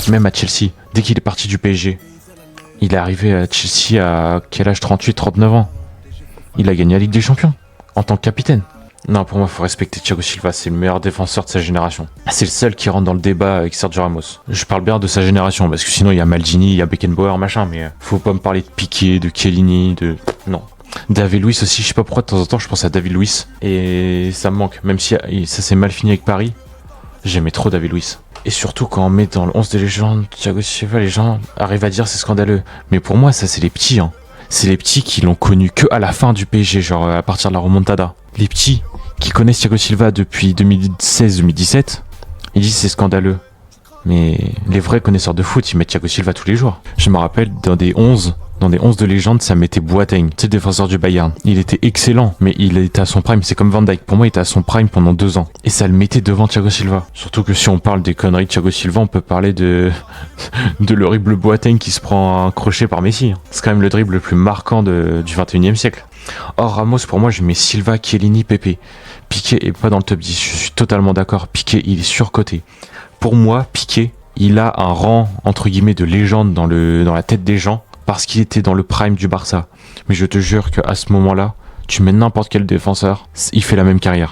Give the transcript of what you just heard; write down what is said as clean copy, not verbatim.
Même à Chelsea, dès qu'il est parti du PSG, il est arrivé à Chelsea à quel âge? 38, 39 ans. Il a gagné la Ligue des Champions en tant que capitaine. Non, pour moi, il faut respecter Thiago Silva, c'est le meilleur défenseur de sa génération. C'est le seul qui rentre dans le débat avec Sergio Ramos. Je parle bien de sa génération, parce que sinon il y a Maldini, il y a Beckenbauer, machin, mais faut pas me parler de Piqué, de Chiellini, de... Non. David Luiz aussi, je sais pas pourquoi de temps en temps je pense à David Luiz, et ça me manque, même si ça s'est mal fini avec Paris, j'aimais trop David Luiz. Et surtout quand on met dans le 11 des légendes Thiago Silva, les gens arrivent à dire c'est scandaleux. Mais pour moi, ça c'est les petits, hein. C'est les petits qui l'ont connu que à la fin du PSG, genre à partir de la remontada. Les petits qui connaissent Thiago Silva depuis 2016-2017, ils disent c'est scandaleux. Mais les vrais connaisseurs de foot, ils mettent Thiago Silva tous les jours. Je me rappelle dans des 11 de légende, ça mettait Boateng, tu sais, le défenseur du Bayern. Il était excellent, mais il était à son prime. C'est comme Van Dijk. Pour moi, il était à son prime pendant 2 ans. Et ça le mettait devant Thiago Silva. Surtout que si on parle des conneries de Thiago Silva, on peut parler de l'horrible Boateng qui se prend un crochet par Messi. C'est quand même le dribble le plus marquant du 21e siècle. Or, Ramos, pour moi, je mets Silva, Chiellini, Pepe. Piqué est pas dans le top 10. Je suis totalement d'accord. Piqué, il est surcoté. Pour moi, Piqué, il a un rang, entre guillemets, de légende dans la tête des gens, parce qu'il était dans le prime du Barça. Mais je te jure qu'à ce moment-là, tu mets n'importe quel défenseur, il fait la même carrière.